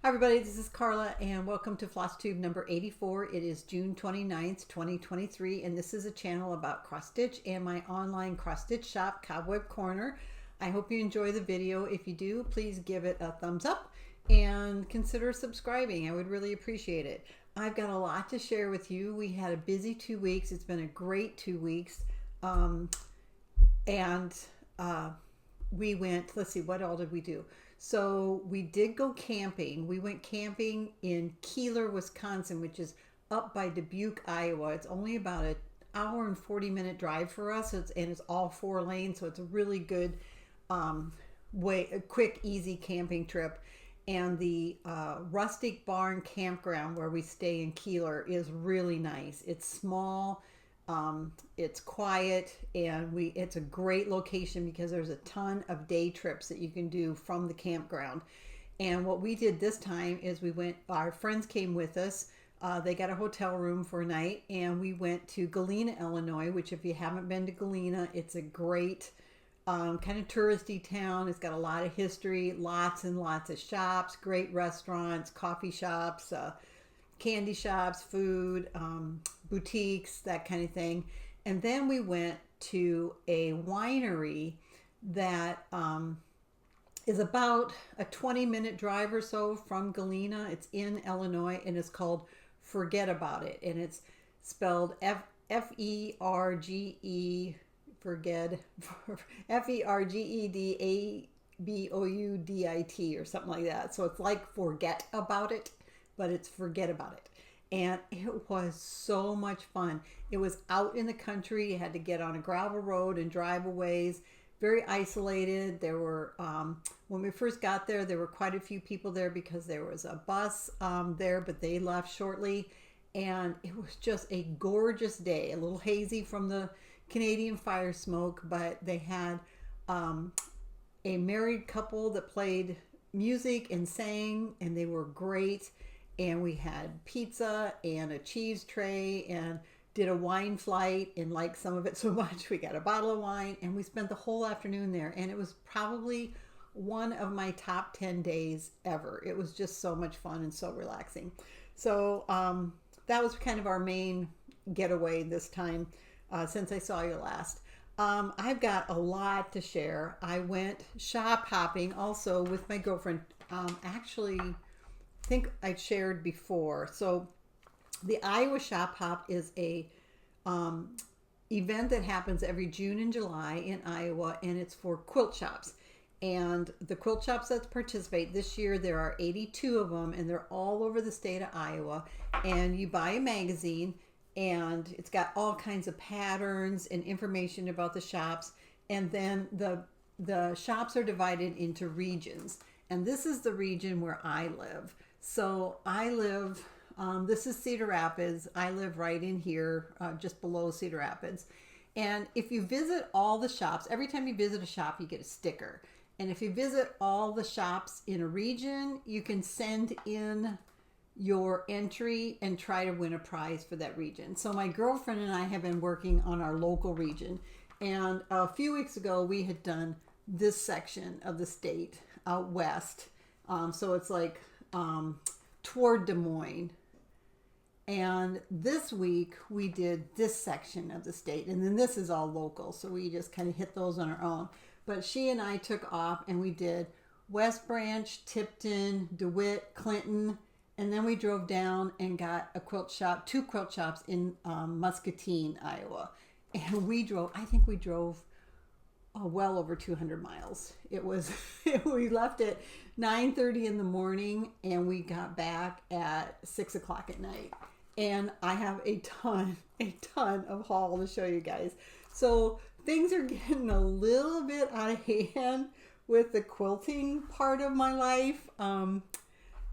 Hi everybody, this is Carla and welcome to FlossTube number 84. It is June 29th, 2023, and this is a channel about cross stitch and my online cross stitch shop, Cobweb Corner. I hope you enjoy the video. If you do, please give it a thumbs up and consider subscribing. I would really appreciate it. I've got a lot to share with you. We had a busy 2 weeks. It's been a great 2 weeks. We went, let's see, what all did we do? So we did go camping. We went camping in Keeler, Wisconsin, which is up by Dubuque, Iowa. It's only about an hour and 40-minute drive for us, and it's all 4 lanes, so it's a really good a quick, easy camping trip. And the rustic barn campground where we stay in Keeler is really nice. It's small. It's quiet, and it's a great location because there's a ton of day trips that you can do from the campground. And what we did this time is our friends came with us. They got a hotel room for a night, and we went to Galena, Illinois, which if you haven't been to Galena, it's a great kind of touristy town. It's got a lot of history, lots and lots of shops, great restaurants, coffee shops, candy shops, food, boutiques, that kind of thing. And then we went to a winery that is about a 20-minute drive or so from Galena. It's in Illinois, and it's called Forget About It. And it's spelled F-E-R-G-E, forget, F-E-R-G-E-D-A-B-O-U-D-I-T or something like that. So it's like Forget About It, but it's Forget About It. And it was so much fun. It was out in the country. You had to get on a gravel road and drive a ways. Very isolated. There were, when we first got there, there were quite a few people there because there was a bus there, but they left shortly. And it was just a gorgeous day. A little hazy from the Canadian fire smoke, but they had a married couple that played music and sang, and they were great. And we had pizza and a cheese tray and did a wine flight, and liked some of it so much we got a bottle of wine, and we spent the whole afternoon there. And it was probably one of my top 10 days ever. It was just so much fun and so relaxing. So that was kind of our main getaway this time since I saw you last. I've got a lot to share. I went shop hopping also with my girlfriend. Actually, I think I shared before. So the Iowa Shop Hop is a event that happens every June and July in Iowa, and it's for quilt shops. And the quilt shops that participate this year, there are 82 of them, and they're all over the state of Iowa. And you buy a magazine, and it's got all kinds of patterns and information about the shops. And then the shops are divided into regions. And this is the region where I live. So I live, this is Cedar Rapids. I live right in here, just below Cedar Rapids. And if you visit all the shops, every time you visit a shop, you get a sticker. And if you visit all the shops in a region, you can send in your entry and try to win a prize for that region. So my girlfriend and I have been working on our local region. And a few weeks ago, we had done this section of the state out west. So it's like toward Des Moines. And this week we did this section of the state, and then this is all local, so we just kind of hit those on our own. But she and I took off and we did West Branch, Tipton, DeWitt, Clinton, and then we drove down and got a quilt shop, 2 quilt shops in Muscatine, Iowa. And I think we drove well over 200 miles. It was, we left at 9:30 in the morning and we got back at 6 o'clock at night. And I have a ton of haul to show you guys. So things are getting a little bit out of hand with the quilting part of my life.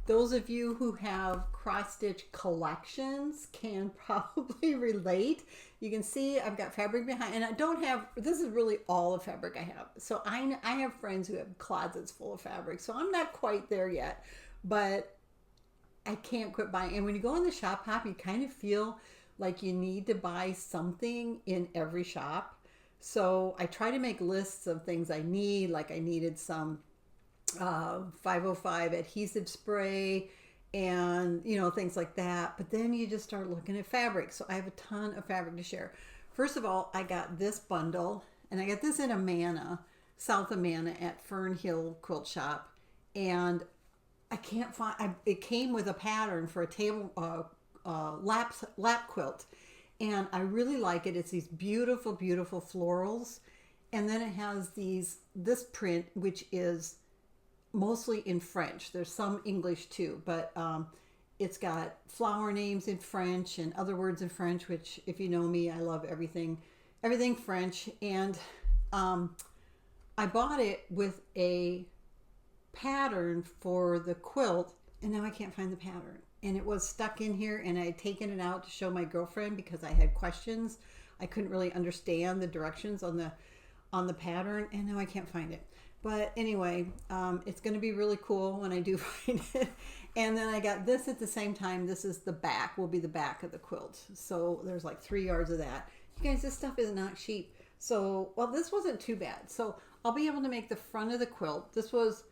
Those of you who have cross stitch collections can probably relate. You can see I've got fabric behind, and I don't have, this is really all the fabric I have. So I have friends who have closets full of fabric, so I'm not quite there yet, but I can't quit buying. And when you go in the shop hop, you kind of feel like you need to buy something in every shop. So I try to make lists of things I need, like I needed some 505 adhesive spray, and you know, things like that. But then you just start looking at fabric. So I have a ton of fabric to share. First of all, I got this bundle, and I got this in Amana, South Amana at Fern Hill Quilt Shop, and I can't find. It came with a pattern for a table lap quilt, and I really like it. It's these beautiful, beautiful florals, and then it has this print, which is mostly in French. There's some English too, but it's got flower names in French and other words in French, which, if you know me, I love everything French. And I bought it with a pattern for the quilt, and now I can't find the pattern. And it was stuck in here, and I had taken it out to show my girlfriend because I had questions. I couldn't really understand the directions on the pattern, and now I can't find it. But anyway, it's going to be really cool when I do find it. And then I got this at the same time. This is the back, will be the back of the quilt. So there's like 3 yards of that. You guys, this stuff is not cheap. So, well, this wasn't too bad. So I'll be able to make the front of the quilt. This was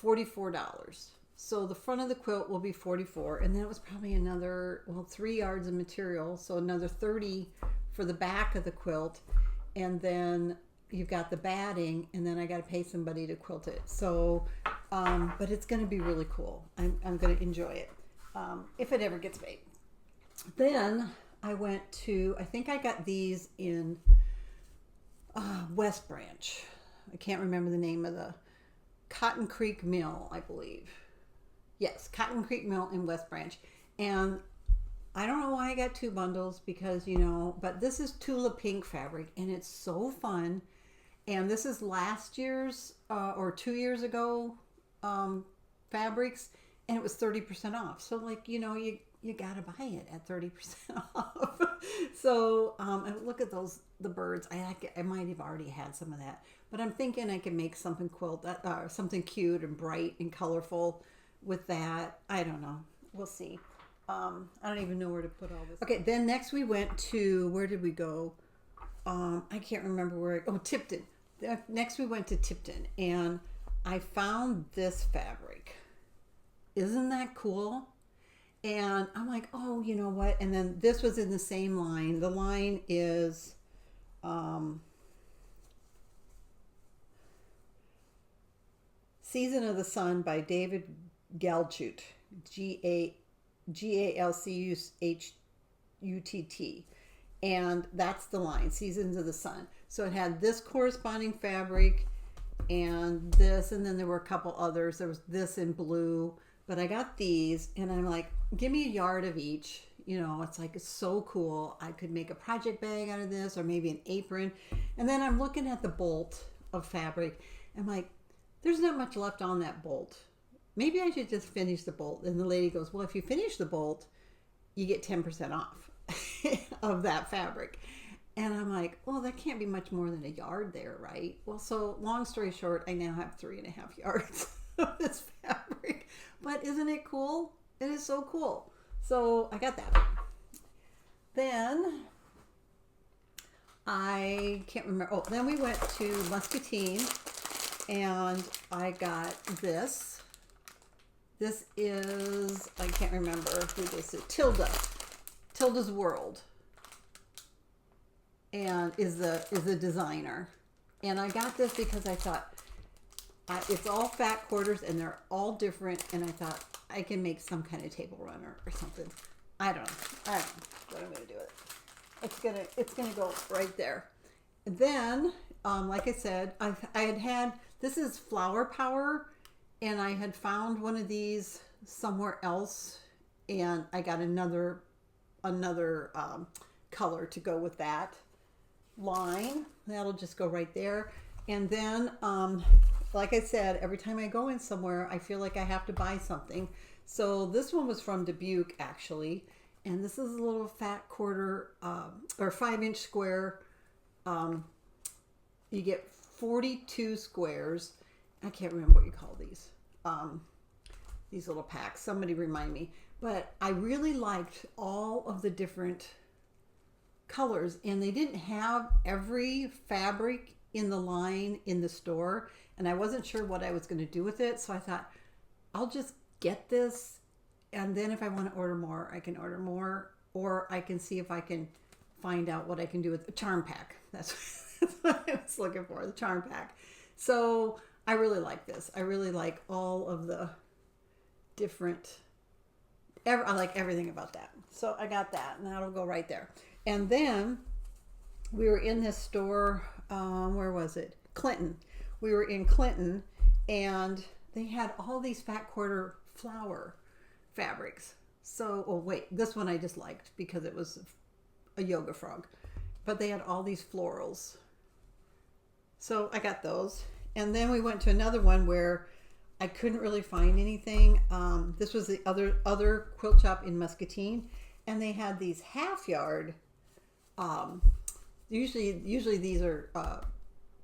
$44. So the front of the quilt will be $44. And then it was probably another, 3 yards of material. So another $30 for the back of the quilt. And then you've got the batting, and then I got to pay somebody to quilt it. So, but it's going to be really cool. I'm going to enjoy it if it ever gets made. Then I went to, I think I got these in West Branch. I can't remember the name of the Cotton Creek Mill, I believe. Yes, Cotton Creek Mill in West Branch. And I don't know why I got 2 bundles because, you know, but this is Tula Pink fabric, and it's so fun. And this is last year's or 2 years ago fabrics, and it was 30% off. So, like, you know, you gotta buy it at 30% off. So look at the birds. I might have already had some of that, but I'm thinking I can make something something cute and bright and colorful with that. I don't know. We'll see. I don't even know where to put all this. Okay, then next we went to, where did we go? I can't remember where. Tipton. Next we went to Tipton, and I found this fabric. Isn't that cool? And I'm like, oh, you know what? And then this was in the same line. The line is Season of the Sun by David Galchutt. Galchutt. And that's the line, Seasons of the Sun. So it had this corresponding fabric and this, and then there were a couple others. There was this in blue, but I got these, and I'm like, give me a yard of each. You know, it's like, it's so cool. I could make a project bag out of this, or maybe an apron. And then I'm looking at the bolt of fabric. I'm like, there's not much left on that bolt. Maybe I should just finish the bolt. And the lady goes, well, if you finish the bolt, you get 10% off of that fabric. And I'm like, well, that can't be much more than a yard there, right? Well, so long story short, I now have 3.5 yards of this fabric. But isn't it cool? It is so cool. So I got that. Then I can't remember. Oh, then we went to Muscatine, and I got this. This is, I can't remember who this is. Tilda's World, and is the designer. And I got this because I thought it's all fat quarters, and they're all different. And I thought I can make some kind of table runner or something. I don't know what I'm gonna do with it. It's gonna go right there. And then, like I said, I had this is Flower Power, and I had found one of these somewhere else, and I got another color to go with that line. That'll just go right there. And then, like I said, every time I go in somewhere, I feel like I have to buy something. So this one was from Dubuque, actually. And this is a little fat quarter, or 5-inch square. You get 42 squares. I can't remember what you call these little packs. Somebody remind me. But I really liked all of the different colors, and they didn't have every fabric in the line in the store, and I wasn't sure what I was going to do with it. So I thought, I'll just get this, and then if I want to order more, I can order more, or I can see if I can find out what I can do with the charm pack. That's what I was looking for, the charm pack. So I really like this. I really like all of the different, I like everything about that. So I got that, and that'll go right there. And then we were in this store, where was it? Clinton. We were in Clinton, and they had all these fat quarter flower fabrics. So, oh wait, this one I just liked because it was a yoga frog. But they had all these florals. So I got those. And then we went to another one where I couldn't really find anything. This was the other quilt shop in Muscatine, and they had these half yard. Usually these are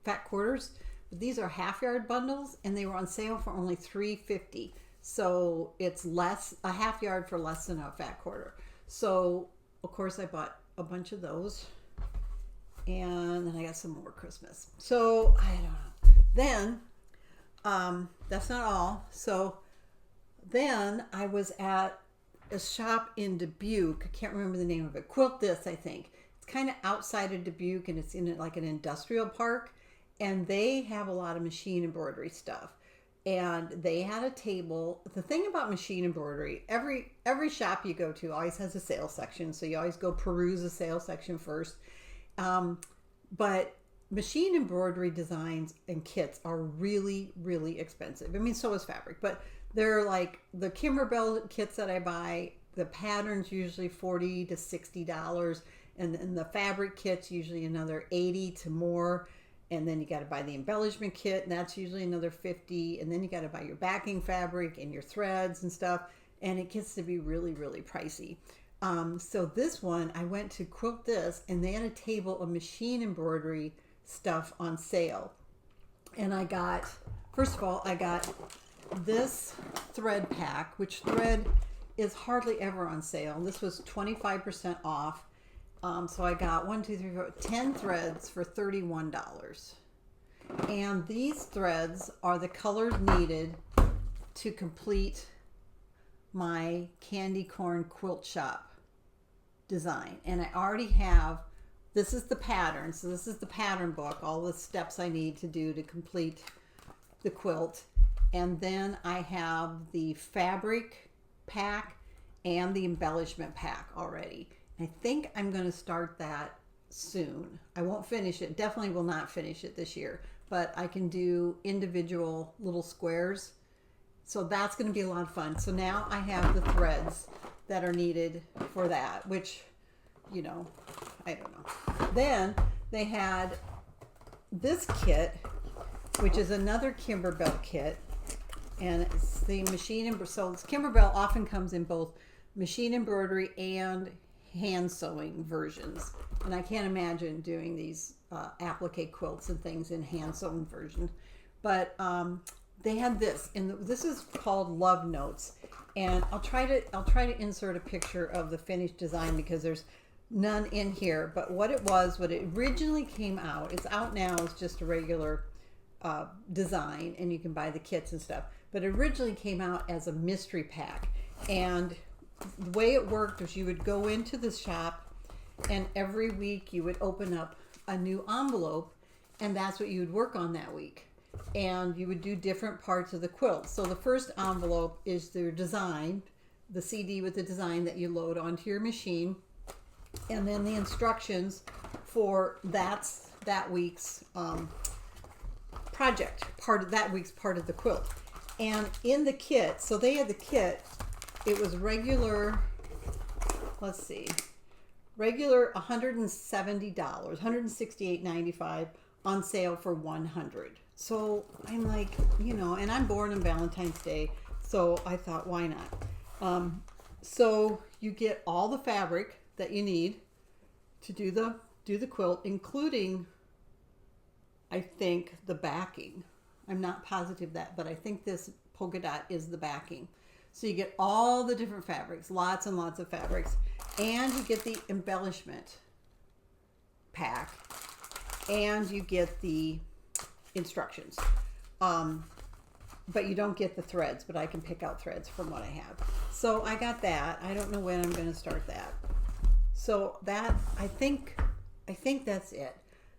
fat quarters, but these are half yard bundles, and they were on sale for only $3.50. So it's a half yard for less than a fat quarter. So of course I bought a bunch of those, and then I got some more Christmas. So I don't know. Then that's not all. So then I was at a shop in Dubuque. I can't remember the name of it. Quilt This, I think. It's kind of outside of Dubuque, and it's in like an industrial park, and they have a lot of machine embroidery stuff. And they had a table. The thing about machine embroidery, every shop you go to always has a sales section, so you always go peruse the sales section first. But machine embroidery designs and kits are really, really expensive. I mean, so is fabric, but they're like the Kimberbell kits that I buy, the patterns usually $40 to $60, and the fabric kits usually another $80 to more. And then you got to buy the embellishment kit, and that's usually another $50. And then you got to buy your backing fabric and your threads and stuff, and it gets to be really, really pricey. So this one, I went to Quilt This, and they had a table of machine embroidery stuff on sale. And I got, first of all, I got this thread pack, which thread is hardly ever on sale. This was 25% off. So I got 10 threads for $31. And these threads are the colors needed to complete my candy corn quilt shop design. And I already have, this is the pattern. So this is the pattern book, all the steps I need to do to complete the quilt. And then I have the fabric pack and the embellishment pack already. I think I'm going to start that soon. I won't finish it. Definitely will not finish it this year, but I can do individual little squares. So that's going to be a lot of fun. So now I have the threads that are needed for that, which, you know, I don't know. Then they had this kit, which is another Kimberbell kit, and it's the machine. So Kimberbell often comes in both machine embroidery and hand sewing versions, and I can't imagine doing these applique quilts and things in hand sewn version. But they had this, and this is called Love Notes, and I'll try to insert a picture of the finished design because there's none in here. But what it originally came out, it's out now as just a regular design, and you can buy the kits and stuff. But it originally came out as a mystery pack, and the way it worked was you would go into the shop, and every week you would open up a new envelope, and that's what you would work on that week. And you would do different parts of the quilt. So the first envelope is their design, the CD with the design that you load onto your machine, and then the instructions for that week's project, part of that week's part of the quilt. And in the kit, so they had the kit. It was regular, let's see, regular $170, $168.95, on sale for $100. So I'm like, you know, and I'm born on Valentine's Day, so I thought, why not? So you get all the fabric that you need to do the quilt, including, I think, the backing. I'm not positive that, but I think this polka dot is the backing. So you get all the different fabrics, lots and lots of fabrics, and you get the embellishment pack. and you get the instructions. But you don't get the threads, but I can pick out threads from what I have. So I got that. I don't know when I'm going to start that. So that, I think that's it.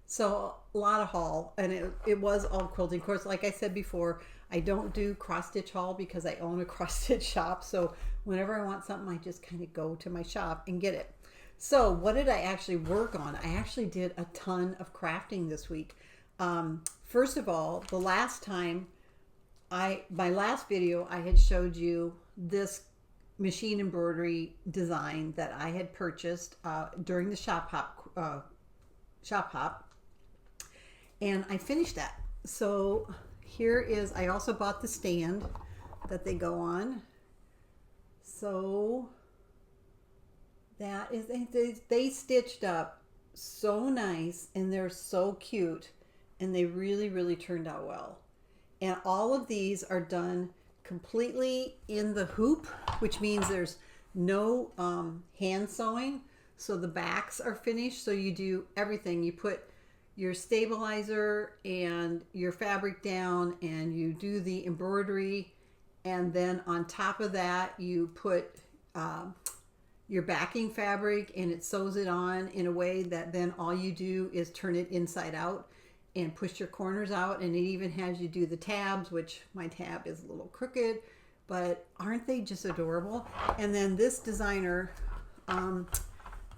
So a lot of haul, and it was all quilting. Of course, like I said before, I don't do cross stitch haul because I own a cross stitch shop. So whenever I want something, I just kind of go to my shop and get it. So what did I actually work on? I actually did a ton of crafting this week. First of all, the last time, my last video, I had showed you this machine embroidery design that I had purchased during the shop hop, and I finished that. So here is, I also bought the stand that they go on. So that is, they stitched up so nice, and they're so cute, and they really turned out well. And all of these are done completely in the hoop, which means there's no hand sewing. So the backs are finished. So you do everything. You put your stabilizer and your fabric down, and you do the embroidery. And then on top of that, you put your backing fabric, and it sews it on in a way that then all you do is turn it inside out and push your corners out. And it even has you do the tabs, which my tab is a little crooked, but aren't they just adorable? And then this designer,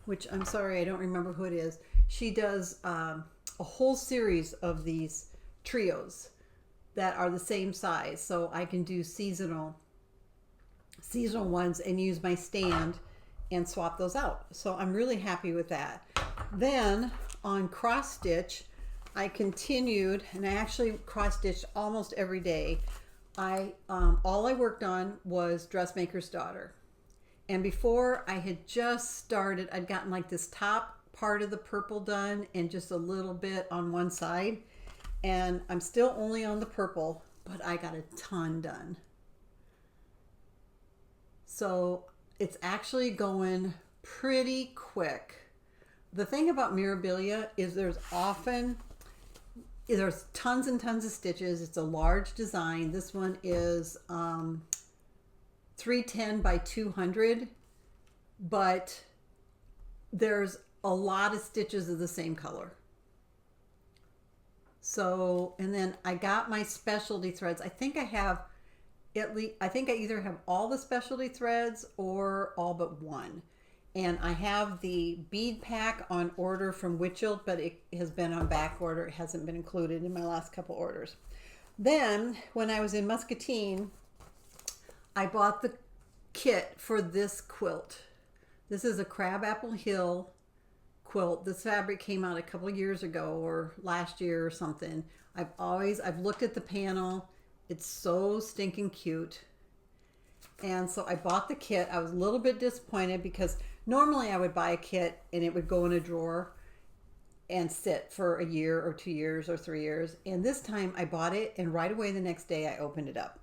which I'm sorry, I don't remember who it is, she does a whole series of these trios that are the same size. So I can do seasonal ones and use my stand and swap those out. So I'm really happy with that. Then on cross stitch, I continued, and I actually cross stitched almost every day. All I worked on was Dressmaker's Daughter. And before, I had just started, I'd gotten like this top part of the purple done and just a little bit on one side. And I'm still only on the purple, but I got a ton done. So it's actually going pretty quick. The thing about Mirabilia is there's tons and tons of stitches. It's a large design. This one is 310 by 200, but there's a lot of stitches of the same color. So, and then I got my specialty threads. I think I have I either have all the specialty threads or all but one. And I have the bead pack on order from Witchelt, but it has been on back order. It hasn't been included in my last couple orders. Then, when I was in Muscatine, I bought the kit for this quilt. This is a Crabapple Hill quilt. This fabric came out a couple of years ago, or last year or something. I've looked at the panel. It's so stinking cute. And so I bought the kit. I was a little bit disappointed because normally I would buy a kit and it would go in a drawer and sit for a year or 2 years or 3 years. And this time I bought it, and right away the next day I opened it up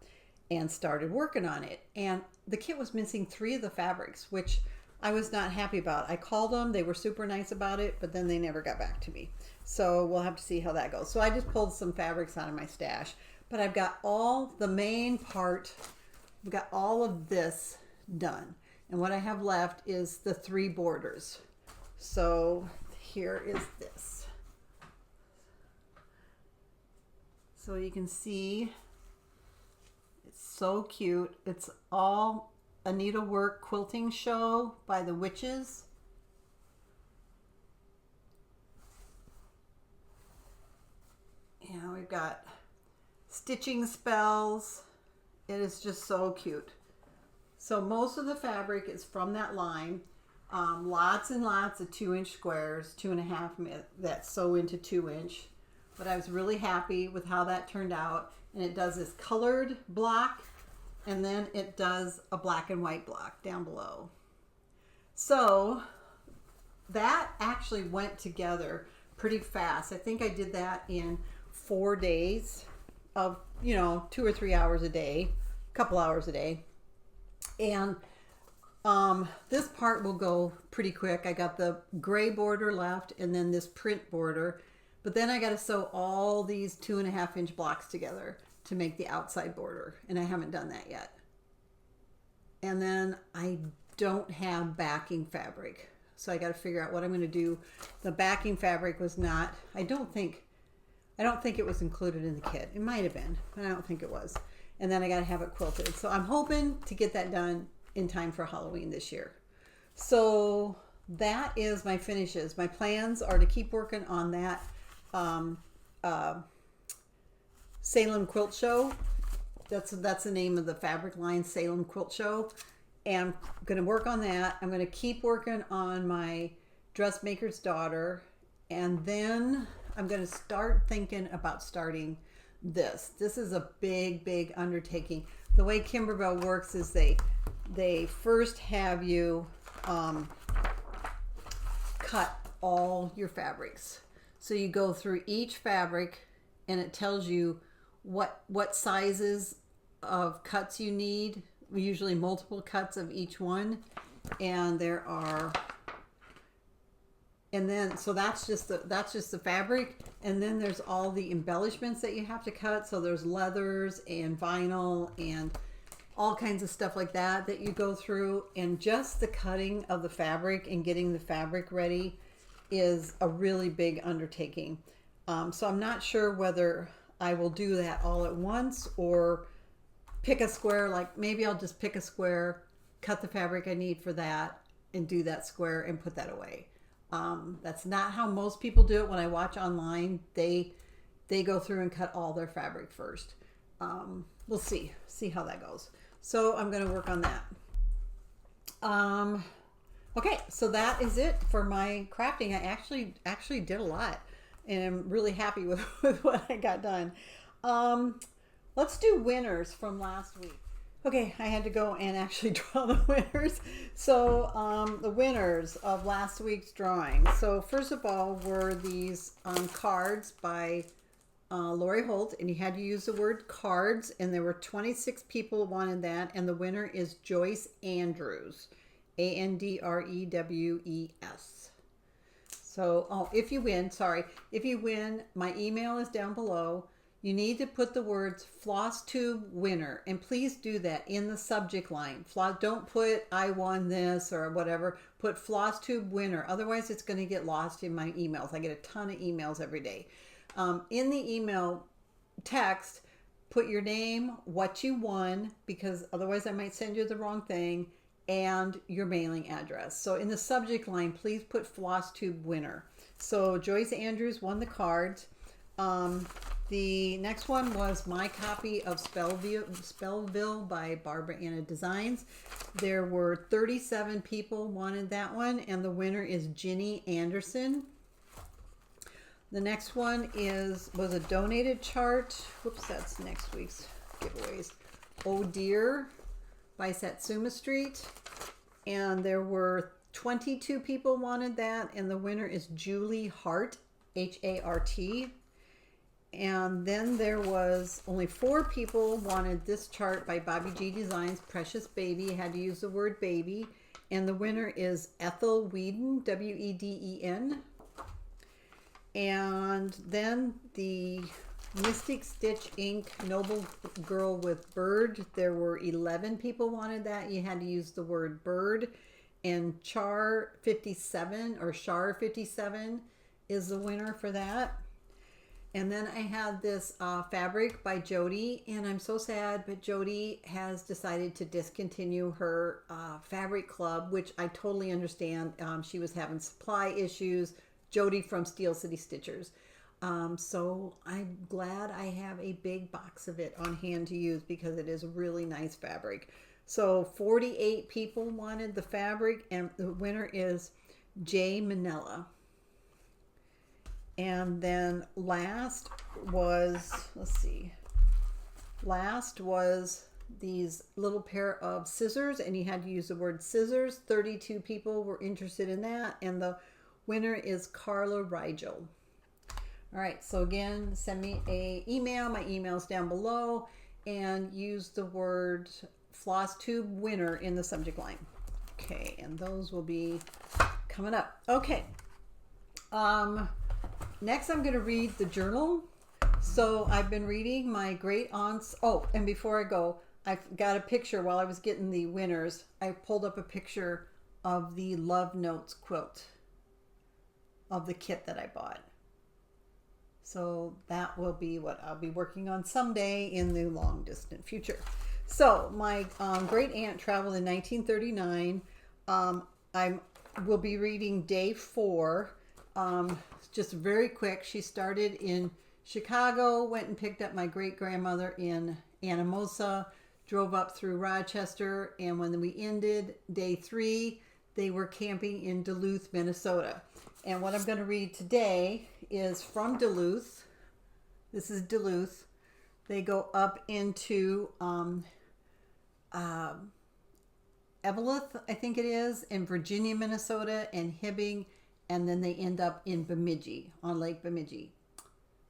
and started working on it. And the kit was missing 3 of the fabrics, which I was not happy about. I called them. They were super nice about it, but then they never got back to me. So we'll have to see how that goes. So I just pulled some fabrics out of my stash. But I've got all the main part. I've got all of this done. And what I have left is the 3 borders. So here is this. So you can see it's so cute. It's all a needlework quilting show by the witches. Yeah, we've got stitching spells. It is just so cute. So most of the fabric is from that line. Lots and lots of 2-inch squares, 2.5 that sew into 2-inch. But I was really happy with how that turned out. And it does this colored block, and then it does a black and white block down below. So that actually went together pretty fast. I think I did that in 4 days of, 2 or 3 hours a day, a couple hours a day. And this part will go pretty quick. I got the gray border left and then this print border. But then I got to sew all these 2.5-inch blocks together to make the outside border, and I haven't done that yet. And then I don't have backing fabric, so I got to figure out what I'm going to do. The backing fabric was not, I don't think it was included in the kit. It might have been, but I don't think it was. And then I got to have it quilted. So I'm hoping to get that done in time for Halloween this year. So that is my finishes. My plans are to keep working on that Salem Quilt Show. That's the name of the fabric line, Salem Quilt Show. And I'm going to work on that. I'm going to keep working on my dressmaker's daughter. And then I'm going to start thinking about starting this. This is a big, big undertaking. The way Kimberbell works is they first have you cut all your fabrics. So you go through each fabric and it tells you what sizes of cuts you need, usually multiple cuts of each one. And there are, and then, so that's just the fabric. And then there's all the embellishments that you have to cut. So there's leathers and vinyl and all kinds of stuff like that you go through. And just the cutting of the fabric and getting the fabric ready is a really big undertaking. So I'm not sure whether I will do that all at once or pick a square. Like maybe I'll just pick a square, cut the fabric I need for that, and do that square and put that away. That's not how most people do it. When I watch online, they go through and cut all their fabric first. We'll see how that goes. So I'm going to work on that. Okay, so that is it for my crafting. I actually did a lot, and I'm really happy with what I got done. Let's do winners from last week. Okay, I had to go and actually draw the winners. So the winners of last week's drawing. So first of all were these cards by Lori Holt, and you had to use the word cards, and there were 26 people wanted that, and the winner is Joyce Andrews, Andrewes. So, if you win, my email is down below. You need to put the words FlossTube winner, and please do that in the subject line. Don't put I won this or whatever. Put FlossTube winner. Otherwise, it's going to get lost in my emails. I get a ton of emails every day. In the email text, put your name, what you won, because otherwise I might send you the wrong thing, and your mailing address. So in the subject line, please put FlossTube winner. So Joyce Andrews won the cards. The next one was my copy of Spellville by Barbara Anna Designs. There were 37 people wanted that one, and the winner is Ginny Anderson. The next one was a donated chart. Whoops, that's next week's giveaways. Oh Dear by Satsuma Street. And there were 22 people wanted that, and the winner is Julie Hart, H-A-R-T. And then there was only 4 people wanted this chart by Bobby G Designs, Precious Baby. Had to use the word baby. And the winner is Ethel Whedon, W-E-D-E-N. And then the Mystic Stitch Inc. Noble Girl with Bird. There were 11 people wanted that. You had to use the word bird. And Char 57 or Char 57 is the winner for that. And then I had this fabric by Jody, and I'm so sad, but Jody has decided to discontinue her fabric club, which I totally understand. She was having supply issues. Jody from Steel City Stitchers. So I'm glad I have a big box of it on hand to use because it is a really nice fabric. So 48 people wanted the fabric, and the winner is Jay Manella. And then last was these little pair of scissors, and you had to use the word scissors. 32 people were interested in that, and the winner is Carla Rigel. All right, so again, send me an email. My email's down below, and use the word FlossTube winner in the subject line. Okay, and those will be coming up. Okay. Next, I'm going to read the journal. So I've been reading my great aunt's. Oh, and before I go, I've got a picture while I was getting the winners. I pulled up a picture of the Love Notes quilt of the kit that I bought. So that will be what I'll be working on someday in the long distant future. So my great aunt traveled in 1939. I will be reading day 4. Just very quick. She started in Chicago, went and picked up my great grandmother in Anamosa, drove up through Rochester, and when we ended day 3, they were camping in Duluth, Minnesota. And what I'm going to read today is from Duluth. This is Duluth. They go up into Eveleth, I think it is, in Virginia, Minnesota, and Hibbing, and then they end up in Bemidji, on Lake Bemidji.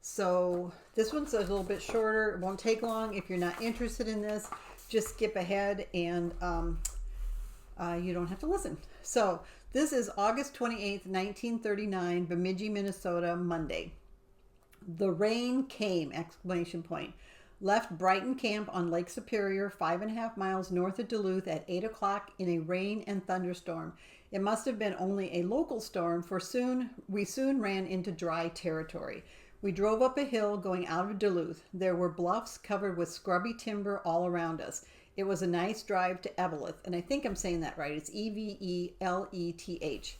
So this one's a little bit shorter. It won't take long. If you're not interested in this, just skip ahead and you don't have to listen. So this is August 28th, 1939, Bemidji, Minnesota, Monday. The rain came, exclamation point. Left Brighton Camp on Lake Superior, 5.5 miles north of Duluth at 8 o'clock in a rain and thunderstorm. It must have been only a local storm, for we soon ran into dry territory. We drove up a hill going out of Duluth. There were bluffs covered with scrubby timber all around us. It was a nice drive to Eveleth, and I think I'm saying that right. It's Eveleth.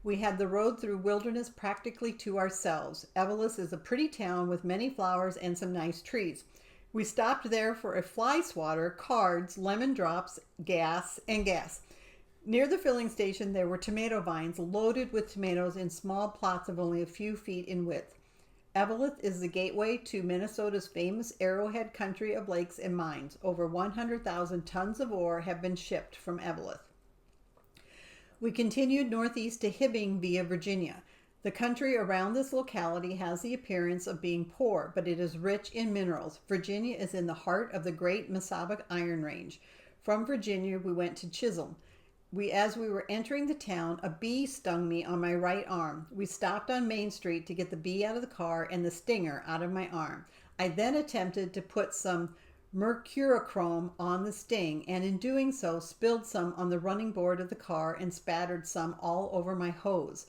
We had the road through wilderness practically to ourselves. Eveleth is a pretty town with many flowers and some nice trees. We stopped there for a fly swatter, cards, lemon drops, gas. Near the filling station, there were tomato vines loaded with tomatoes in small plots of only a few feet in width. Eveleth is the gateway to Minnesota's famous Arrowhead country of lakes and mines. Over 100,000 tons of ore have been shipped from Eveleth. We continued northeast to Hibbing via Virginia. The country around this locality has the appearance of being poor, but it is rich in minerals. Virginia is in the heart of the Great Massabic Iron Range. From Virginia, we went to Chisholm. As we were entering the town, a bee stung me on my right arm. We stopped on Main Street to get the bee out of the car and the stinger out of my arm. I then attempted to put some mercurochrome on the sting, and in doing so, spilled some on the running board of the car and spattered some all over my hose.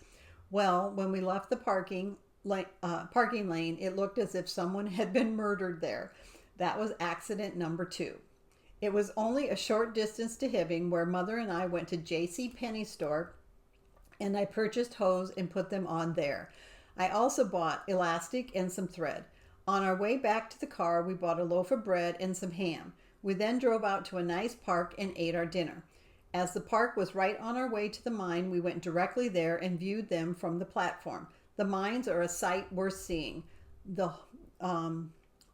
Well, when we left the parking lane, it looked as if someone had been murdered there. That was accident number 2. It was only a short distance to Hibbing, where Mother and I went to J.C. Penney's store, and I purchased hose and put them on there. I also bought elastic and some thread. On our way back to the car, we bought a loaf of bread and some ham. We then drove out to a nice park and ate our dinner. As the park was right on our way to the mine, we went directly there and viewed them from the platform. The mines are a sight worth seeing. The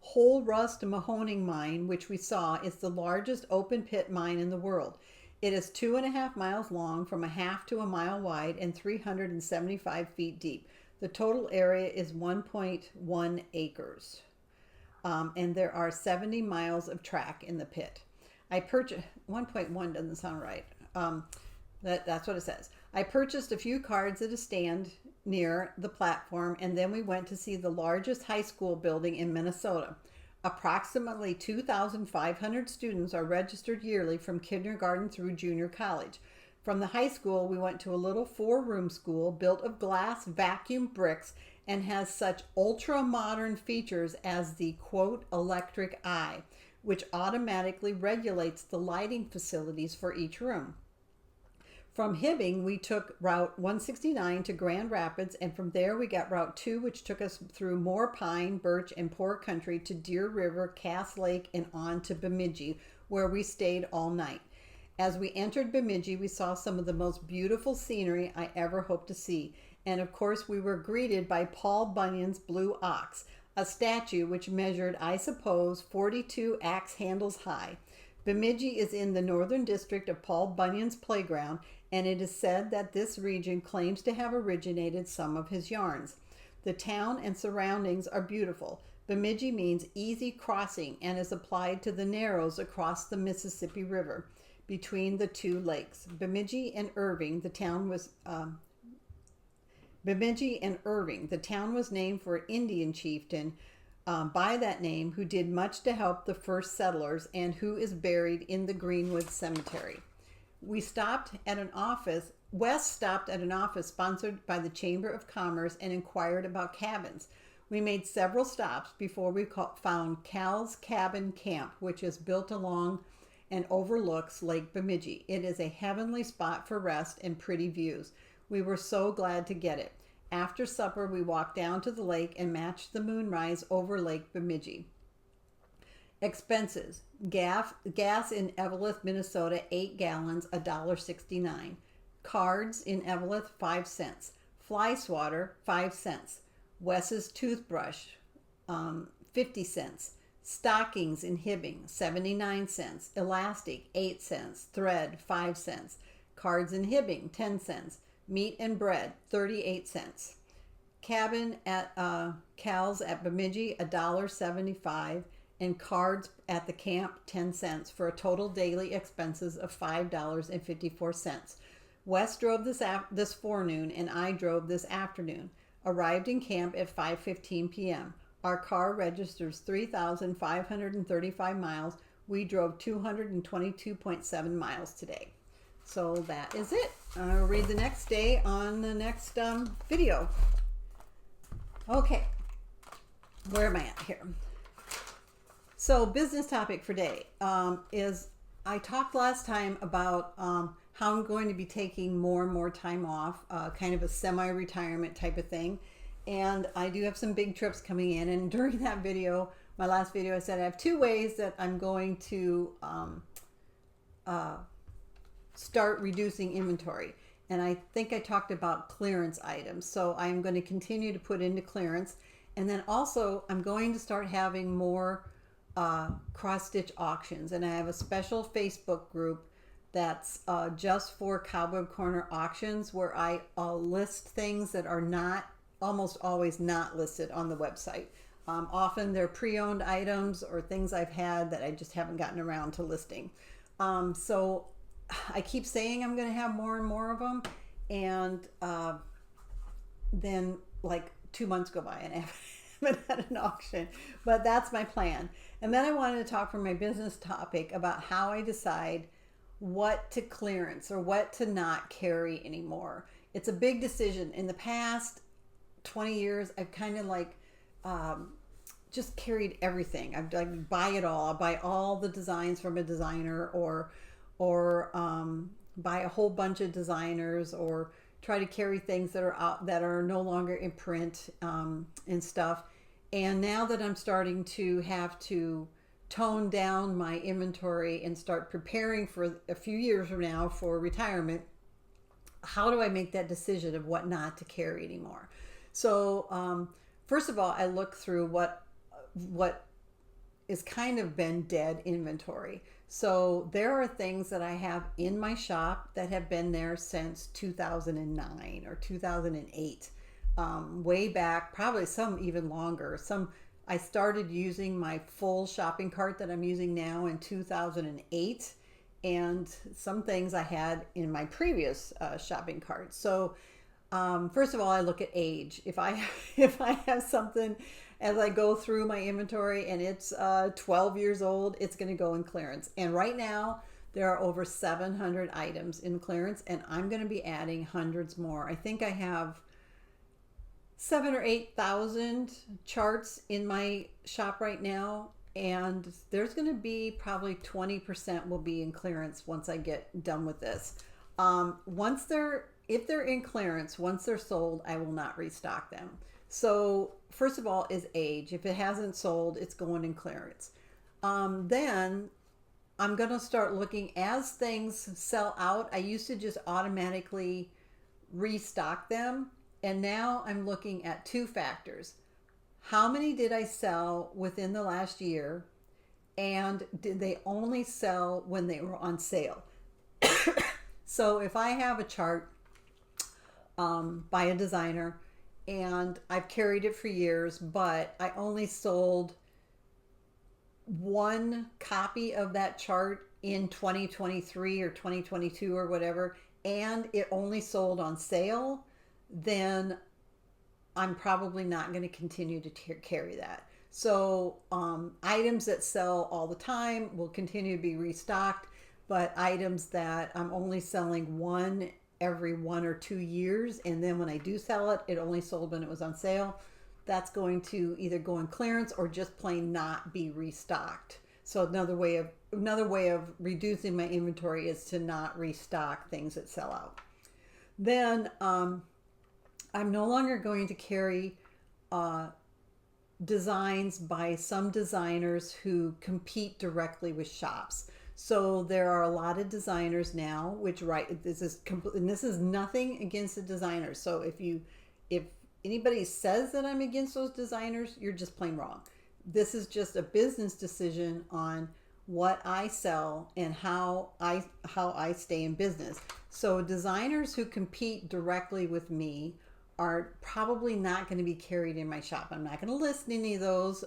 Whole Rust Mahoning mine, which we saw, is the largest open pit mine in the world. It is 2.5 miles long, from a half to a mile wide, and 375 feet deep. The total area is 1.1 acres. And there are 70 miles of track in the pit. I purchased 1.1 doesn't sound right. That's what it says. I purchased a few cards at a stand near the platform, and then we went to see the largest high school building in Minnesota. Approximately 2,500 students are registered yearly from kindergarten through junior college. From the high school, we went to a little 4-room school built of glass vacuum bricks and has such ultra-modern features as the, quote, electric eye, which automatically regulates the lighting facilities for each room. From Hibbing, we took Route 169 to Grand Rapids, and from there we got Route 2, which took us through more pine, birch, and poor country to Deer River, Cass Lake, and on to Bemidji, where we stayed all night. As we entered Bemidji, we saw some of the most beautiful scenery I ever hoped to see, and of course we were greeted by Paul Bunyan's blue ox, a statue which measured, I suppose, 42 axe handles high. Bemidji is in the northern district of Paul Bunyan's playground, and it is said that this region claims to have originated some of his yarns. The town and surroundings are beautiful. Bemidji means easy crossing and is applied to the narrows across the Mississippi River between the two lakes. Bemidji and Irving, the town was Bemidji and Irving. The town was named for an Indian chieftain by that name who did much to help the first settlers and who is buried in the Greenwood Cemetery. West stopped at an office sponsored by the Chamber of Commerce and inquired about cabins. We made several stops before we found Cal's Cabin Camp, which is built along and overlooks Lake Bemidji. It is a heavenly spot for rest and pretty views. We were so glad to get it. After supper, we walked down to the lake and matched the moonrise over Lake Bemidji. Expenses. Gas in Eveleth, Minnesota, 8 gallons, $1.69. Cards in Eveleth, 5 cents. Fly swatter, 5 cents. Wes's toothbrush, 50 cents. Stockings in Hibbing, 79 cents. Elastic, 8 cents. Thread, 5 cents. Cards in Hibbing, 10 cents. Meat and bread, 38 cents. Cabin at Cal's at Bemidji, $1.75. And cards at the camp, 10 cents, for a total daily expenses of $5.54. Wes drove this forenoon, and I drove this afternoon. Arrived in camp at 5:15 p.m. Our car registers 3,535 miles. We drove 222.7 miles today. So that is it. I'll read the next day on the next video. Okay, where am I at here? So business topic for today is I talked last time about how I'm going to be taking more and more time off, kind of a semi-retirement type of thing. And I do have some big trips coming in. And during that video, my last video, I said I have 2 ways that I'm going to start reducing inventory. And I think I talked about clearance items. So I'm going to continue to put into clearance. And then also I'm going to start having more cross stitch auctions, and I have a special Facebook group that's just for Cobweb Corner auctions, where I list things that are almost always not listed on the website. Often they're pre-owned items or things I've had that I just haven't gotten around to listing. So I keep saying I'm going to have more and more of them, and then like 2 months go by and I haven't had an auction, but that's my plan. And then I wanted to talk for my business topic about how I decide what to clearance or what to not carry anymore. It's a big decision. In the past 20 years, I've kind of like just carried everything. I've like buy it all. I'll buy all the designs from a designer, or buy a whole bunch of designers, or try to carry things that are out that are no longer in print and stuff. And now that I'm starting to have to tone down my inventory and start preparing for a few years from now for retirement, how do I make that decision of what not to carry anymore? So first of all, I look through what is kind of been dead inventory. So there are things that I have in my shop that have been there since 2009 or 2008. Way back, probably some even longer. I started using my full shopping cart that I'm using now in 2008, and some things I had in my previous shopping cart. So first of all, I look at age. If I have something as I go through my inventory and it's 12 years old, it's going to go in clearance. And right now there are over 700 items in clearance, and I'm going to be adding hundreds more. I think I have 7,000 or 8,000 charts in my shop right now, and there's going to be probably 20% will be in clearance once I get done with this. If they're in clearance, once they're sold, I will not restock them. So first of all is age. If it hasn't sold, it's going in clearance. Then I'm going to start looking as things sell out. I used to just automatically restock them. And now I'm looking at 2 factors. How many did I sell within the last year? And did they only sell when they were on sale? So if I have a chart by a designer and I've carried it for years, but I only sold 1 copy of that chart in 2023 or 2022 or whatever, and it only sold on sale, then I'm probably not going to continue to carry that. So items that sell all the time will continue to be restocked, but items that I'm only selling one every 1 or 2 years, and then when I do sell it, it only sold when it was on sale, that's going to either go in clearance or just plain not be restocked. So another way of reducing my inventory is to not restock things that sell out. Then I'm no longer going to carry designs by some designers who compete directly with shops. So there are a lot of designers now which this is nothing against the designers. So if anybody says that I'm against those designers, you're just plain wrong. This is just a business decision on what I sell and how I stay in business. So designers who compete directly with me are probably not going to be carried in my shop. I'm not going to list any of those,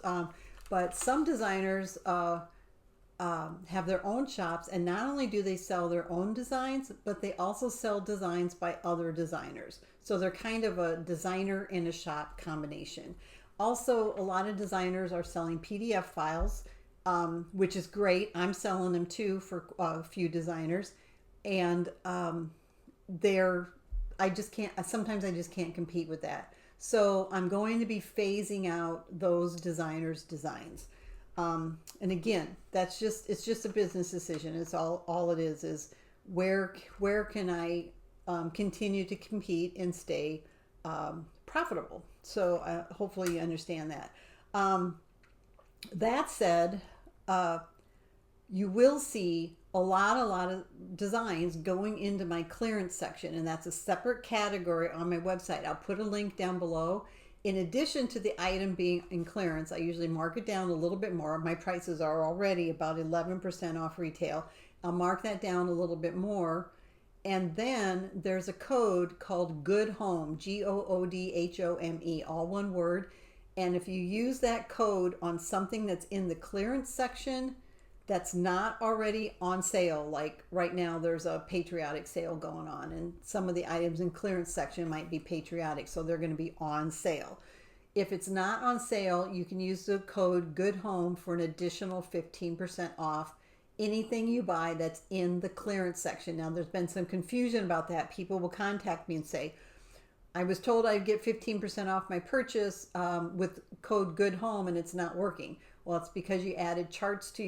but some designers have their own shops, and not only do they sell their own designs, but they also sell designs by other designers. So they're kind of a designer in a shop combination. Also, a lot of designers are selling PDF files, which is great. I'm selling them too for a few designers, and sometimes I just can't compete with that. So I'm going to be phasing out those designers' designs. And again, it's just a business decision. It's all it is where can I continue to compete and stay profitable. So hopefully you understand that. That said, you will see a lot of designs going into my clearance section, and that's a separate category on my website. I'll put a link down below. In addition to the item being in clearance, I usually mark it down a little bit more. My prices are already about 11% off retail. I'll mark that down a little bit more. And then there's a code called Good Home, GOODHOME, all one word. And if you use that code on something that's in the clearance section that's not already on sale, like right now there's a patriotic sale going on, and some of the items in clearance section might be patriotic, so they're going to be on sale. If it's not on sale, you can use the code Good Home for an additional 15% off anything you buy that's in the clearance section. Now, there's been some confusion about that. People will contact me and say, I was told I'd get 15% off my purchase with code Good Home, and it's not working. Well, it's because you added charts to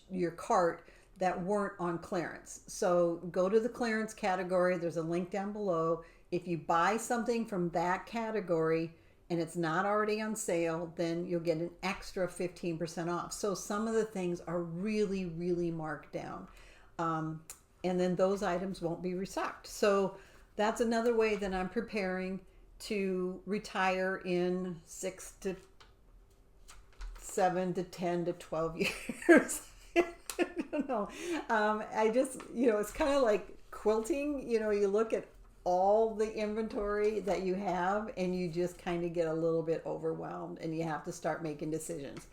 your cart that weren't on clearance. So go to the clearance category. There's a link down below. If you buy something from that category and it's not already on sale, then you'll get an extra 15% off. So some of the things are really, really marked down. And then those items won't be restocked. So that's another way that I'm preparing to retire in 6 to 7 to 10 to 12 years. I don't know. I just, it's kind of like quilting. You look at all the inventory that you have and you just kind of get a little bit overwhelmed and you have to start making decisions.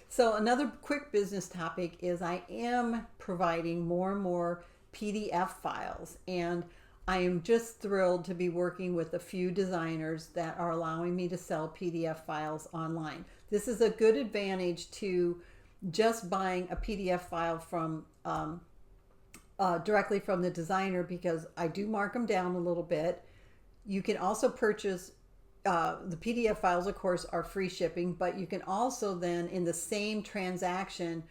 So another quick business topic is I am providing more and more PDF files, and I am just thrilled to be working with a few designers that are allowing me to sell PDF files online. This is a good advantage to just buying a PDF file from directly from the designer, because I do mark them down a little bit. You can also purchase the PDF files, of course, are free shipping, but you can also then in the same transaction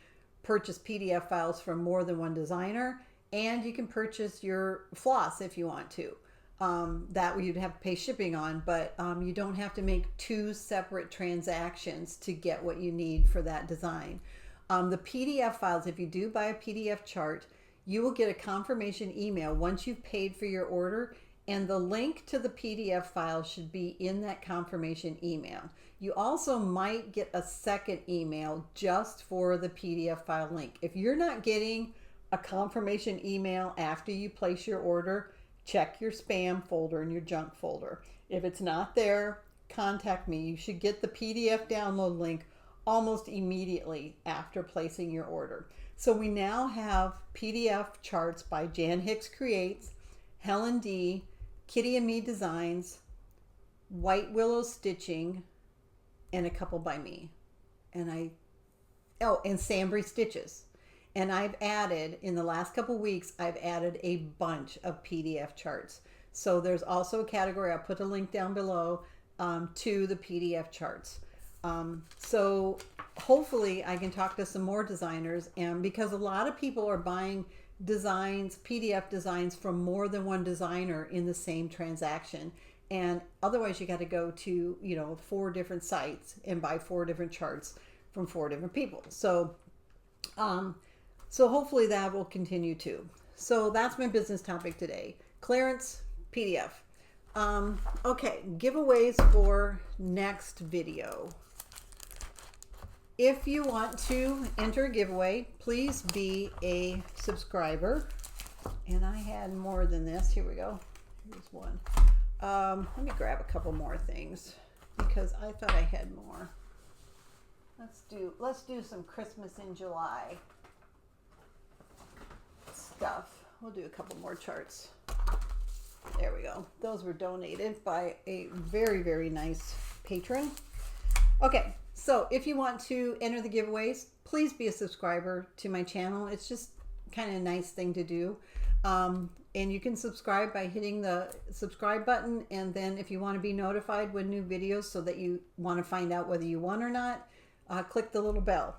purchase PDF files from more than one designer, and you can purchase your floss if you want to. That you'd have to pay shipping on, but you don't have to make two separate transactions to get what you need for that design. The PDF files, if you do buy a PDF chart, you will get a confirmation email once you've paid for your order, and the link to the PDF file should be in that confirmation email. You also might get a second email just for the PDF file link. If you're not getting a confirmation email after you place your order, check your spam folder and your junk folder. If it's not there, contact me. You should get the PDF download link almost immediately after placing your order. So we now have PDF charts by Jan Hicks Creates, Helen D, Kitty and Me Designs, white willow stitching, and a couple by me. And and Sambry stitches. And I've added, in the last couple weeks, I've added a bunch of PDF charts. So there's also a category, I'll put a link down below, to the PDF charts. So hopefully I can talk to some more designers, and because a lot of people are buying designs, PDF designs from more than one designer in the same transaction. And otherwise you got to go to, 4 different sites and buy 4 different charts from 4 different people. So, so hopefully that will continue too. So that's my business topic today. Clearance PDF. Okay, giveaways for next video. If you want to enter a giveaway, please be a subscriber. And I had more than this. Here we go. Here's one. Let me grab a couple more things because I thought I had more. Let's do some Christmas in July stuff. We'll do a couple more charts. There we go. Those were donated by a very, very nice patron. Okay, so if you want to enter the giveaways, please be a subscriber to my channel. It's just kind of a nice thing to do. And you can subscribe by hitting the subscribe button. And then if you want to be notified when new videos, so that you want to find out whether you won or not, click the little bell.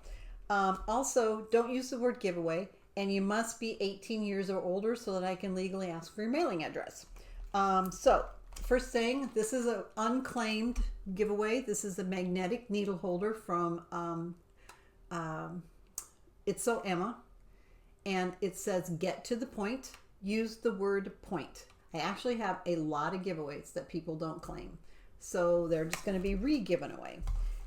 Also, don't use the word giveaway, and you must be 18 years or older so that I can legally ask for your mailing address. So first thing, this is an unclaimed giveaway. This is a magnetic needle holder from It's So Emma, and it says get to the point, use the word point. I actually have a lot of giveaways that people don't claim, so they're just going to be re-given away.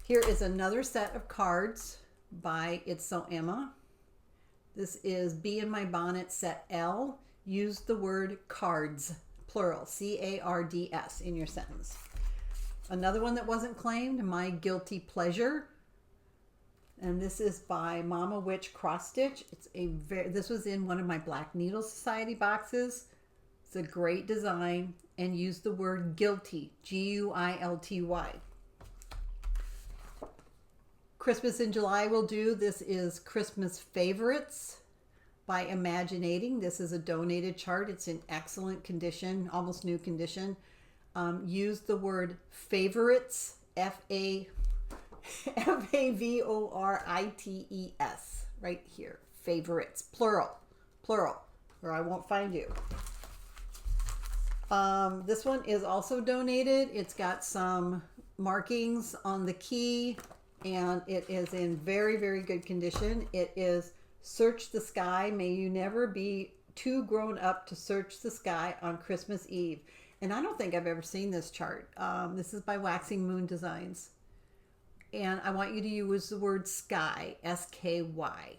Here is another set of cards by It's So Emma. This is Bee in My Bonnet set L. Use the word cards, plural, C-A-R-D-S, in your sentence. Another one that wasn't claimed, My Guilty Pleasure. And this is by Mama Witch Cross Stitch. This was in one of my Black Needle Society boxes. It's a great design, and use the word guilty, G-U-I-L-T-Y. Christmas in July will do. This is Christmas Favorites by Imaginating. This is a donated chart. It's in excellent condition, almost new condition. Use the word favorites, F-A-V-O-R-I-T-E-S, right here. Favorites, plural, or I won't find you. This one is also donated. It's got some markings on the key, and it is in very, very good condition. It is Search the Sky. May you never be too grown up to search the sky on Christmas Eve. And I don't think I've ever seen this chart. This is by Waxing Moon Designs. And I want you to use the word sky, S-K-Y.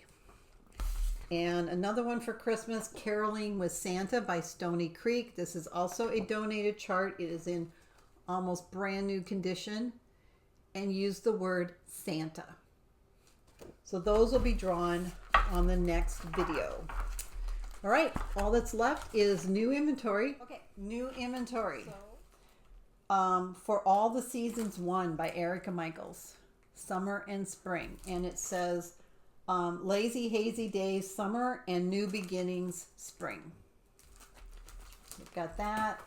And another one for Christmas, Caroling with Santa by Stony Creek. This is also a donated chart. It is in almost brand new condition. And use the word Santa. So those will be drawn on the next video. All right, all that's left is new inventory. Okay, new inventory. For All the Seasons 1 by Erica Michaels, summer and spring. And it says Lazy Hazy Days summer and New Beginnings spring. We've got that.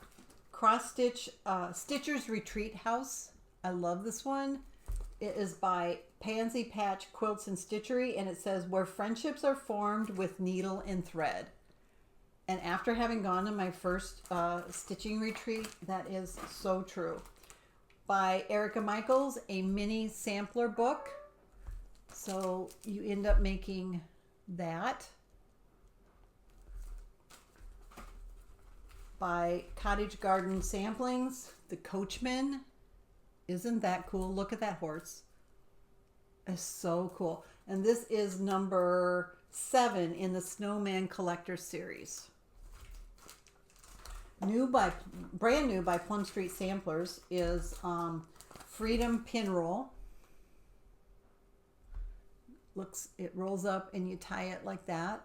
Cross Stitch, Stitcher's Retreat House. I love this one. It is by Pansy Patch Quilts and Stitchery, and it says where friendships are formed with needle and thread. And after having gone to my first stitching retreat, that is so true. By Erica Michaels, a mini sampler book. So you end up making that. By Cottage Garden Samplings, The Coachman. Isn't that cool? Look at that horse. It's so cool. And this is number 7 in the Snowman Collector series. Brand new by Plum Street Samplers is Freedom Pin Roll. It rolls up and you tie it like that.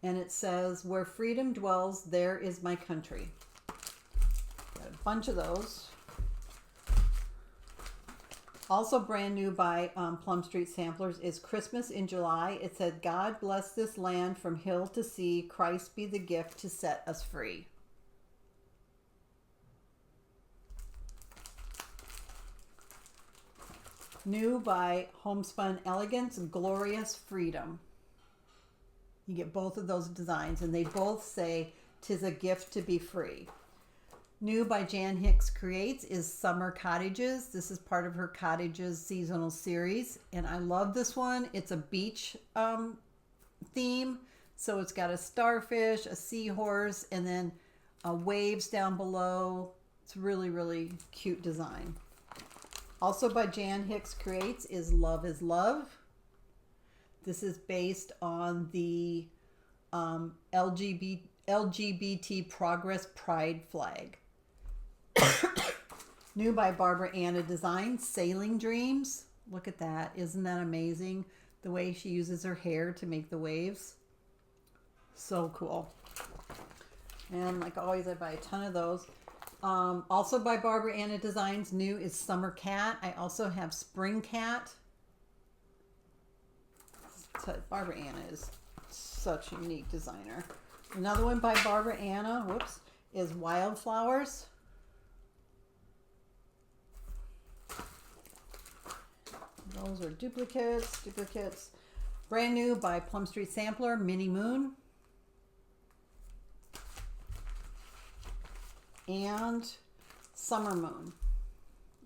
And it says, where freedom dwells, there is my country. Got a bunch of those. Also brand new by Plum Street Samplers is Christmas in July. It said, God bless this land from hill to sea. Christ be the gift to set us free. New by Homespun Elegance, Glorious Freedom. You get both of those designs, and they both say, 'tis a gift to be free. New by Jan Hicks Creates is Summer Cottages. This is part of her Cottages seasonal series, and I love this one. It's a beach theme, so it's got a starfish, a seahorse, and then waves down below. It's really, really cute design. Also by Jan Hicks Creates is Love is Love. This is based on the LGBT Progress Pride flag. New by Barbara Anna Designs, Sailing Dreams. Look at that. Isn't that amazing? The way she uses her hair to make the waves. So cool. And like always, I buy a ton of those. Also by Barbara Anna Designs, new is Summer Cat. I also have Spring Cat. Barbara Anna is such a unique designer. Another one by Barbara Anna, whoops, is Wildflowers. Those are duplicates. Brand new by Plum Street Sampler, Mini Moon. And Summer Moon.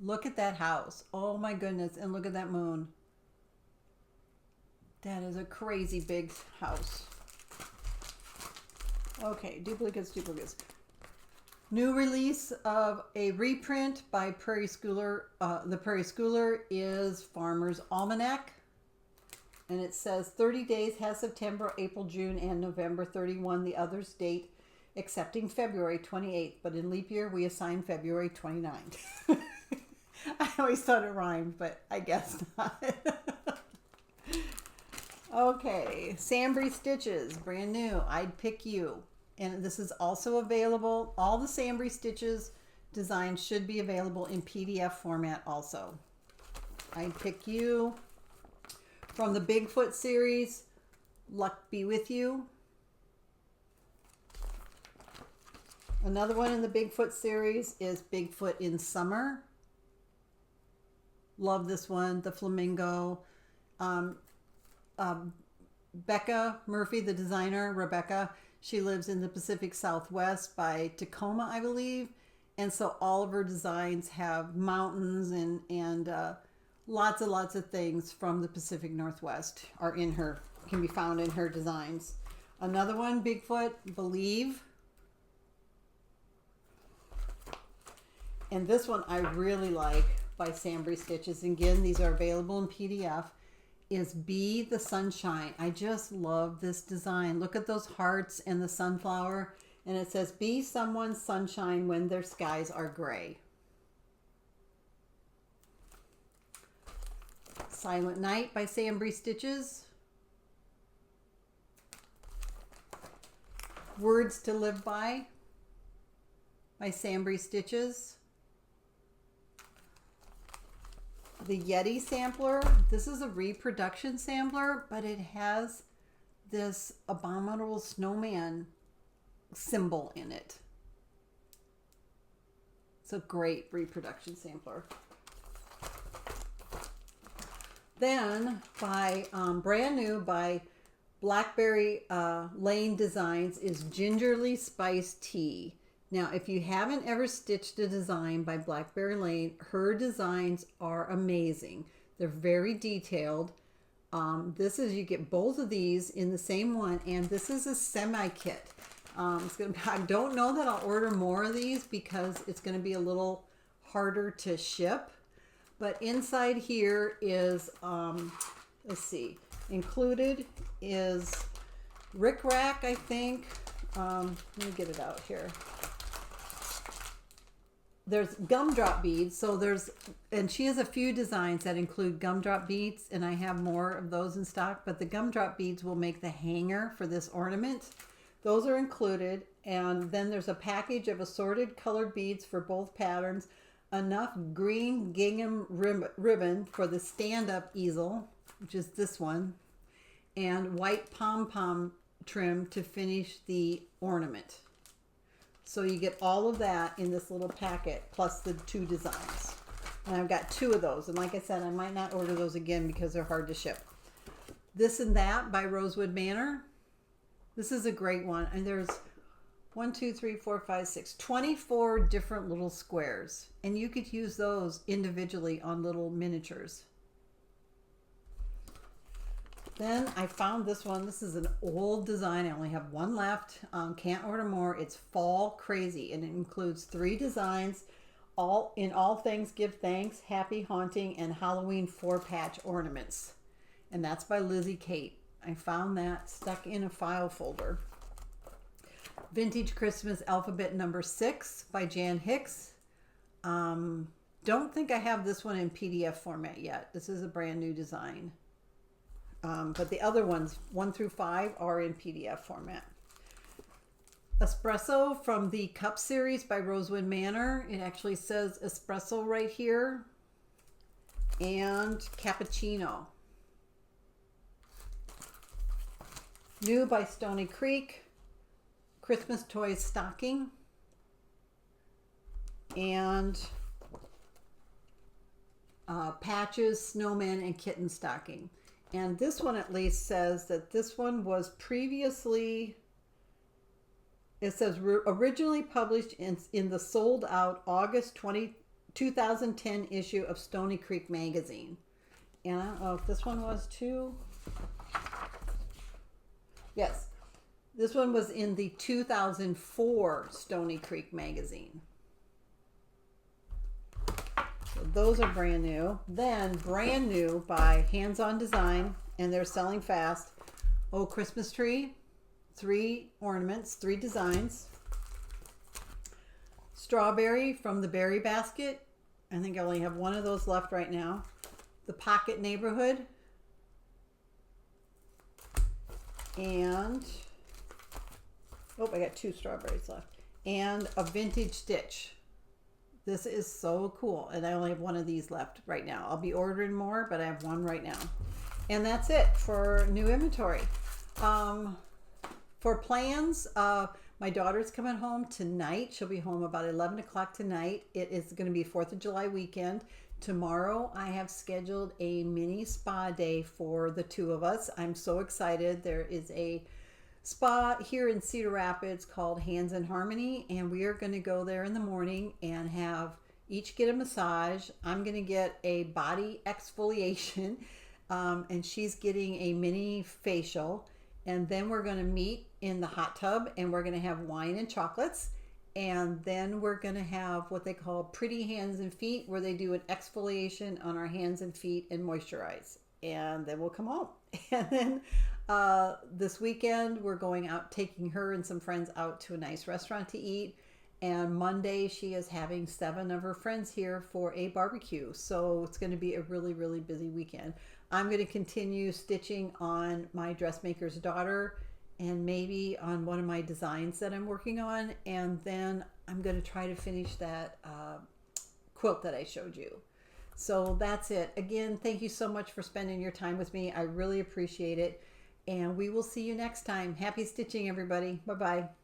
Look at that house. Oh my goodness. And look at that moon. That is a crazy big house. Okay, duplicates. New release of a reprint by Prairie Schooler. The Prairie Schooler is Farmer's Almanac. And it says 30 days has September, April, June, and November 31. The others date excepting February 28th. But in leap year, we assign February 29th. I always thought it rhymed, but I guess not. Okay, Sambry Stitches, brand new. I'd Pick You. And this is also available. All the Sambry Stitches designs should be available in PDF format also. I'd Pick You. From the Bigfoot series, Luck Be With You. Another one in the Bigfoot series is Bigfoot in Summer. Love this one, the Flamingo. Becca Murphy, the designer, Rebecca, she lives in the Pacific Southwest by Tacoma, I believe. And so all of her designs have mountains and lots of things from the Pacific Northwest are in her, can be found in her designs. Another one, Bigfoot, Believe. And this one I really like by Sambry Stitches. Again, these are available in PDF. Is Be the Sunshine. I just love this design. Look at those hearts and the sunflower. And it says, be someone's sunshine when their skies are gray. Silent Night by Sambry Stitches. Words to Live by Sambry Stitches. The Yeti sampler. This is a reproduction sampler, but it has this abominable snowman symbol in it. It's a great reproduction sampler. Then by brand new by Blackberry Lane Designs is Gingerly Spiced Tea. Now, if you haven't ever stitched a design by Blackberry Lane, her designs are amazing. They're very detailed. This is, you get both of these in the same one, and this is a semi-kit. I don't know that I'll order more of these because it's going to be a little harder to ship. But inside here is, let's see, included is Rick Rack, I think. Let me get it out here. There's gumdrop beads, so and she has a few designs that include gumdrop beads, and I have more of those in stock, but the gumdrop beads will make the hanger for this ornament. Those are included, and then there's a package of assorted colored beads for both patterns, enough green gingham ribbon for the stand-up easel, which is this one, and white pom-pom trim to finish the ornament. So you get all of that in this little packet, plus the 2 designs. And I've got 2 of those. And like I said, I might not order those again because they're hard to ship. This and That by Rosewood Manor. This is a great one. And there's 1, 2, 3, 4, 5, 6, 24 different little squares. And you could use those individually on little miniatures. Then I found this one. This is an old design. I only have one left. Can't order more. It's Fall Crazy, and it includes 3 designs. All in All Things Give Thanks, Happy Haunting, and Halloween 4-patch ornaments. And that's by Lizzie Kate. I found that stuck in a file folder. Vintage Christmas Alphabet Number 6 by Jan Hicks. Don't think I have this one in PDF format yet. This is a brand new design. But the other ones, 1 through 5, are in PDF format. Espresso from the Cup series by Rosewood Manor. It actually says espresso right here. And cappuccino. New by Stony Creek. Christmas Toys Stocking. And Patches, Snowman, and Kitten Stocking. And this one at least says that this one was previously, it says originally published in the sold out August 2010 issue of Stony Creek magazine. And I don't know if this one was too. Yes, this one was in the 2004 Stony Creek magazine. So those are brand new. Then brand new by Hands On Design, and they're selling fast. Oh, Christmas Tree, 3 ornaments, 3 designs. Strawberry from the Berry Basket. I think I only have one of those left right now. The Pocket Neighborhood. And, oh, I got 2 strawberries left. And a Vintage Stitch. This is so cool. And I only have one of these left right now. I'll be ordering more, but I have one right now. And that's it for new inventory. For plans, my daughter's coming home tonight. She'll be home about 11 o'clock tonight. It is going to be 4th of July weekend. Tomorrow I have scheduled a mini spa day for the 2 of us. I'm so excited. There is a spa here in Cedar Rapids called Hands in Harmony, and we are going to go there in the morning and have each get a massage. I'm going to get a body exfoliation, and she's getting a mini facial. And then we're going to meet in the hot tub, and we're going to have wine and chocolates. And then we're going to have what they call pretty hands and feet, where they do an exfoliation on our hands and feet and moisturize. And then we'll come home. And then this weekend, we're going out, taking her and some friends out to a nice restaurant to eat. And Monday, she is having 7 of her friends here for a barbecue. So it's going to be a really, really busy weekend. I'm going to continue stitching on my dressmaker's daughter and maybe on one of my designs that I'm working on. And then I'm going to try to finish that quilt that I showed you. So that's it. Again, thank you so much for spending your time with me. I really appreciate it. And we will see you next time. Happy stitching, everybody. Bye-bye.